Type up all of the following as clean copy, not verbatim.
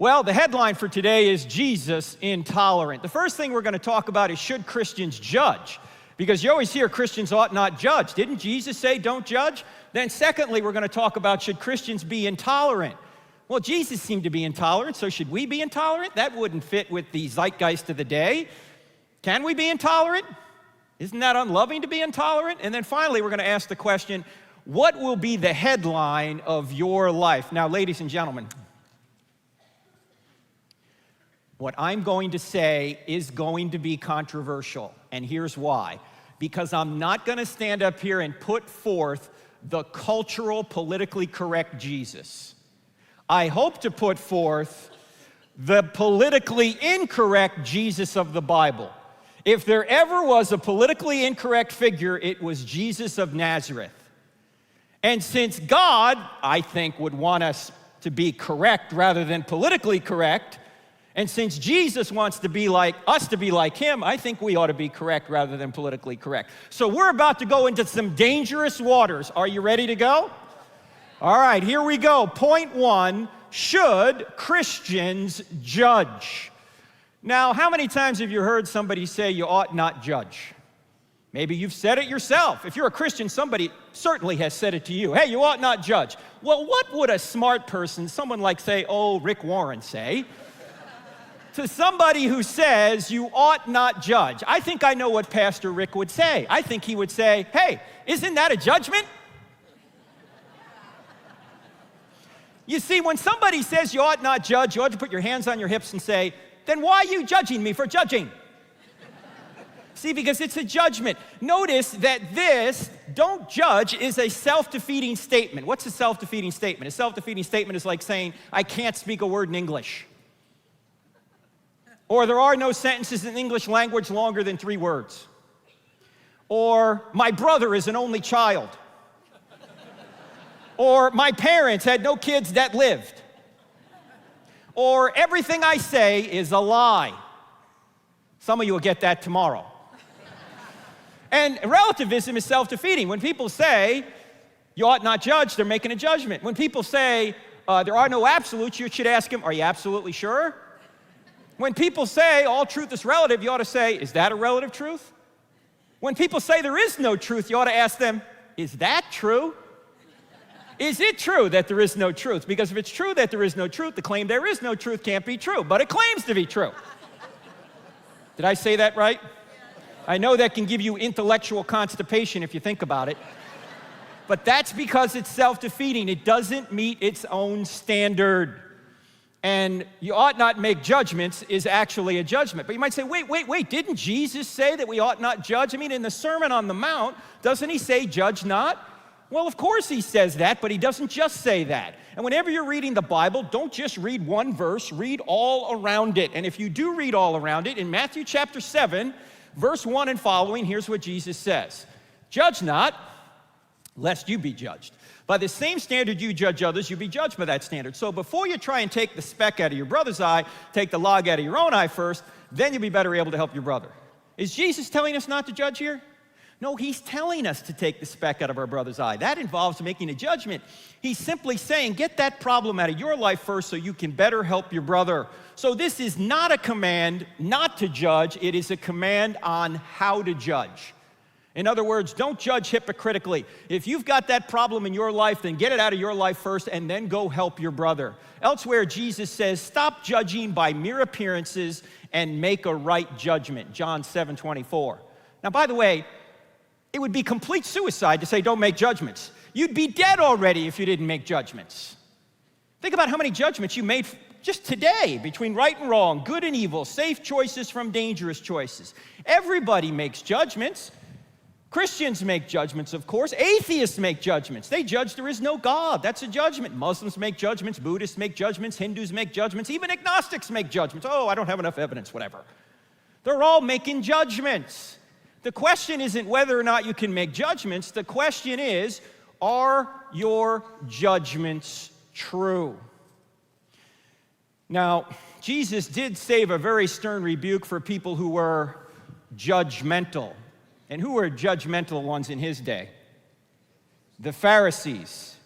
Well, the headline for today is Jesus Intolerant. The first thing we're going to talk about is should Christians judge? Because you always hear Christians ought not judge. Didn't Jesus say don't judge? Then secondly, we're going to talk about should Christians be intolerant? Well, Jesus seemed to be intolerant, so should we be intolerant? That wouldn't fit with the zeitgeist of the day. Can we be intolerant? Isn't that unloving to be intolerant? And then finally, we're going to ask the question, what will be the headline of your life? Now, ladies and gentlemen, what I'm going to say is going to be controversial, and here's why. Because I'm not going to stand up here and put forth the cultural, politically correct Jesus. I hope to put forth the politically incorrect Jesus of the Bible. If there ever was a politically incorrect figure, it was Jesus of Nazareth. And since God, I think, would want us to be correct rather than politically correct, and since Jesus wants to be like us to be like him, I think we ought to be correct rather than politically correct. So we're about to go into some dangerous waters. Are you ready to go? All right, here we go. Point one, should Christians judge? Now, how many times have you heard somebody say you ought not judge? Maybe you've said it yourself. If you're a Christian, somebody certainly has said it to you. Hey, you ought not judge. Well, what would a smart person, someone like, say, Rick Warren, say to somebody who says you ought not judge? I think I know what Pastor Rick would say. I think he would say, hey, isn't that a judgment? You see, when somebody says you ought not judge, you ought to put your hands on your hips and say, then why are you judging me for judging? See, because it's a judgment. Notice that this, don't judge, is a self-defeating statement. What's a self-defeating statement? A self-defeating statement is like saying, I can't speak a word in English. Or there are no sentences in the English language longer than 3 words. Or my brother is an only child. Or my parents had no kids that lived. Or everything I say is a lie. Some of you will get that tomorrow. And relativism is self-defeating. When people say you ought not judge, they're making a judgment. When people say there are no absolutes, you should ask them, are you absolutely sure? When people say all truth is relative, you ought to say, is that a relative truth? When people say there is no truth, you ought to ask them, is that true? Is it true that there is no truth? Because if it's true that there is no truth, the claim there is no truth can't be true, but it claims to be true. Did I say that right? I know that can give you intellectual constipation if you think about it, but that's because it's self-defeating. It doesn't meet its own standard. And you ought not make judgments is actually a judgment. But you might say, wait, didn't Jesus say that we ought not judge? I mean, in the Sermon on the Mount, doesn't he say judge not? Well, of course he says that, but he doesn't just say that. And whenever you're reading the Bible, don't just read one verse, read all around it. And if you do read all around it, in Matthew chapter 7, verse 1 and following, here's what Jesus says. Judge not, lest you be judged. By the same standard you judge others, you be judged by that standard. So before you try and take the speck out of your brother's eye, take the log out of your own eye first, then you'll be better able to help your brother. Is Jesus telling us not to judge here? No, he's telling us to take the speck out of our brother's eye. That involves making a judgment. He's simply saying, get that problem out of your life first so you can better help your brother. So this is not a command not to judge. It is a command on how to judge. In other words, don't judge hypocritically. If you've got that problem in your life, then get it out of your life first and then go help your brother. Elsewhere, Jesus says, stop judging by mere appearances and make a right judgment. John 7:24. Now, by the way, it would be complete suicide to say don't make judgments. You'd be dead already if you didn't make judgments. Think about how many judgments you made just today between right and wrong, good and evil, safe choices from dangerous choices. Everybody makes judgments. Christians make judgments, of course. Atheists make judgments. They judge there is no God. That's a judgment. Muslims make judgments. Buddhists make judgments. Hindus make judgments. Even agnostics make judgments. Oh, I don't have enough evidence, whatever. They're all making judgments. The question isn't whether or not you can make judgments. The question is, are your judgments true? Now, Jesus did save a very stern rebuke for people who were judgmental. And who were judgmental ones in his day? The Pharisees.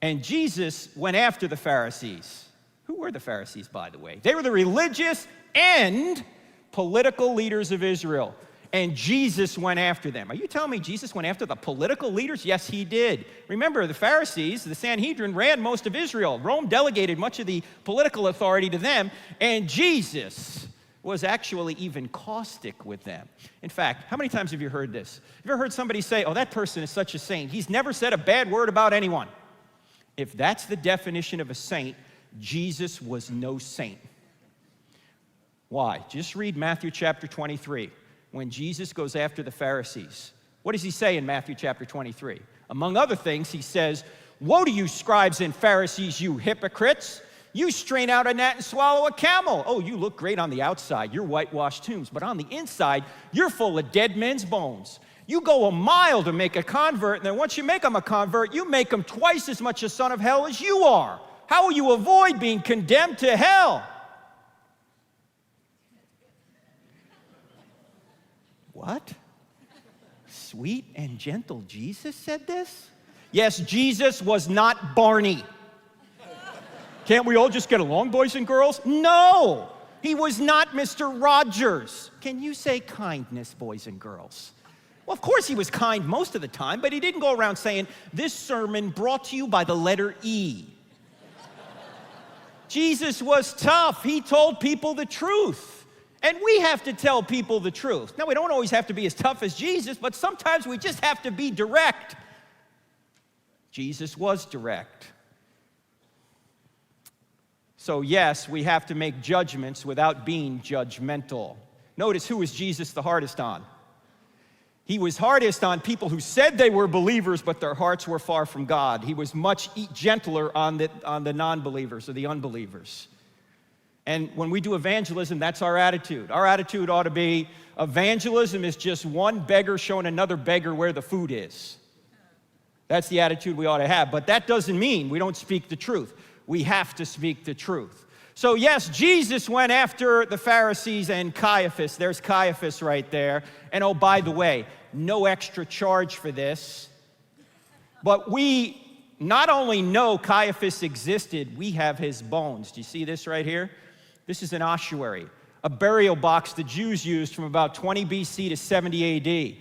And Jesus went after the Pharisees. Who were the Pharisees, by the way? They were the religious and political leaders of Israel. And Jesus went after them. Are you telling me Jesus went after the political leaders? Yes, he did. Remember, the Pharisees, the Sanhedrin, ran most of Israel. Rome delegated much of the political authority to them, and Jesus was actually even caustic with them. In fact, how many times have you heard this? Have you ever heard somebody say, oh, that person is such a saint. He's never said a bad word about anyone. If that's the definition of a saint, Jesus was no saint. Why? Just read Matthew chapter 23. When Jesus goes after the Pharisees, what does he say in Matthew chapter 23? Among other things, he says, woe to you, scribes and Pharisees, you hypocrites! You strain out a gnat and swallow a camel. Oh, you look great on the outside. You're whitewashed tombs. But on the inside, you're full of dead men's bones. You go a mile to make a convert, and then once you make them a convert, you make them twice as much a son of hell as you are. How will you avoid being condemned to hell? What? Sweet and gentle Jesus said this? Yes, Jesus was not Barney. Can't we all just get along, boys and girls? No, he was not Mr. Rogers. Can you say kindness, boys and girls? Well, of course he was kind most of the time, but he didn't go around saying, this sermon brought to you by the letter E. Jesus was tough. He told people the truth. And we have to tell people the truth. Now, we don't always have to be as tough as Jesus, but sometimes we just have to be direct. Jesus was direct. So, yes, we have to make judgments without being judgmental. Notice, who was Jesus the hardest on? He was hardest on people who said they were believers, but their hearts were far from God. He was much gentler on the non-believers or the unbelievers. And when we do evangelism, that's our attitude. Our attitude ought to be, evangelism is just one beggar showing another beggar where the food is. That's the attitude we ought to have. But that doesn't mean we don't speak the truth. We have to speak the truth. So yes, Jesus went after the Pharisees and Caiaphas. There's Caiaphas right there. And oh, by the way, no extra charge for this. But we not only know Caiaphas existed, we have his bones. Do you see this right here? This is an ossuary, a burial box the Jews used from about 20 BC to 70 AD.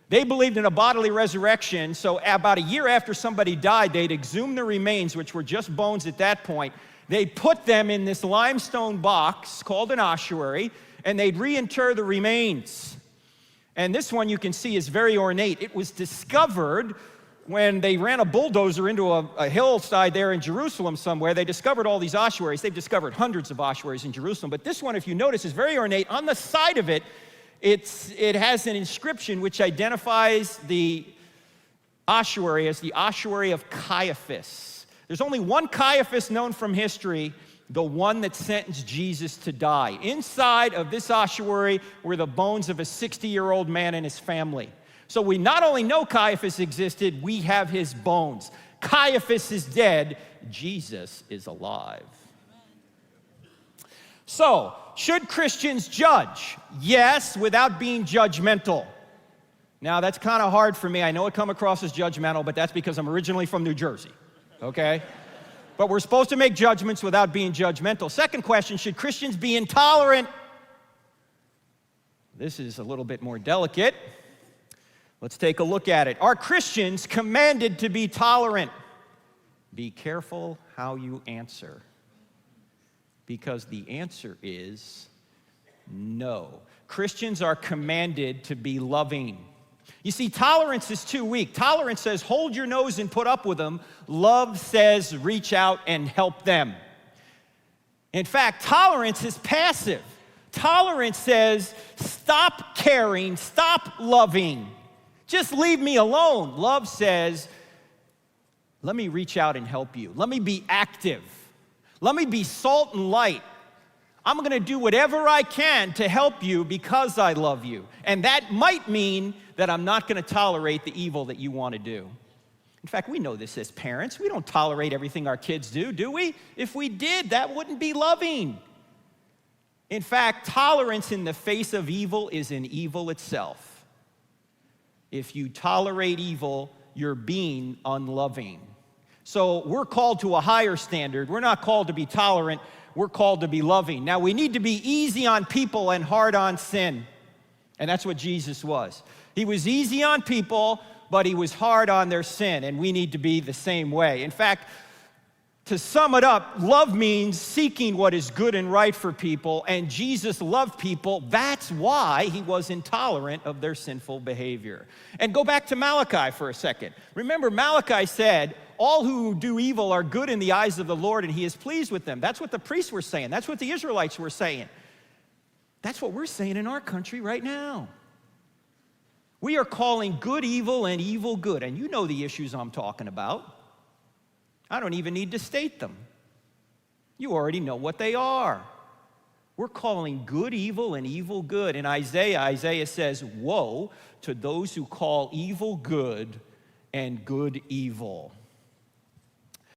They believed in a bodily resurrection, so about a year after somebody died, they'd exhume the remains, which were just bones at that point. They'd put them in this limestone box called an ossuary, and they'd reinter the remains. And this one you can see is very ornate. It was discovered when they ran a bulldozer into a hillside there in Jerusalem somewhere. They discovered all these ossuaries. They've discovered hundreds of ossuaries in Jerusalem. But this one, if you notice, is very ornate. On the side of it, it has an inscription which identifies the ossuary as the ossuary of Caiaphas. There's only one Caiaphas known from history, the one that sentenced Jesus to die. Inside of this ossuary were the bones of a 60-year-old man and his family. So we not only know Caiaphas existed, we have his bones. Caiaphas is dead, Jesus is alive. So, should Christians judge? Yes, without being judgmental. Now, that's kind of hard for me. I know it come across as judgmental, but that's because I'm originally from New Jersey, okay? But we're supposed to make judgments without being judgmental. Second question, should Christians be intolerant? This is a little bit more delicate. Let's take a look at it. Are Christians commanded to be tolerant? Be careful how you answer, because the answer is no. Christians are commanded to be loving. You see, tolerance is too weak. Tolerance says, hold your nose and put up with them. Love says, reach out and help them. In fact, tolerance is passive. Tolerance says, stop caring, stop loving. Just leave me alone. Love says, let me reach out and help you. Let me be active. Let me be salt and light. I'm going to do whatever I can to help you because I love you. And that might mean that I'm not going to tolerate the evil that you want to do. In fact, we know this as parents. We don't tolerate everything our kids do we? If we did, that wouldn't be loving. In fact, tolerance in the face of evil is an evil itself. If you tolerate evil, you're being unloving. So we're called to a higher standard. We're not called to be tolerant. We're called to be loving. Now, we need to be easy on people and hard on sin. And that's what Jesus was. He was easy on people, but he was hard on their sin. And we need to be the same way. In fact, to sum it up, love means seeking what is good and right for people. And Jesus loved people. That's why he was intolerant of their sinful behavior. And go back to Malachi for a second. Remember, Malachi said, all who do evil are good in the eyes of the Lord, and he is pleased with them. That's what the priests were saying. That's what the Israelites were saying. That's what we're saying in our country right now. We are calling good evil and evil good. And you know the issues I'm talking about. I don't even need to state them. You already know what they are. We're calling good evil and evil good. In Isaiah says, woe to those who call evil good and good evil.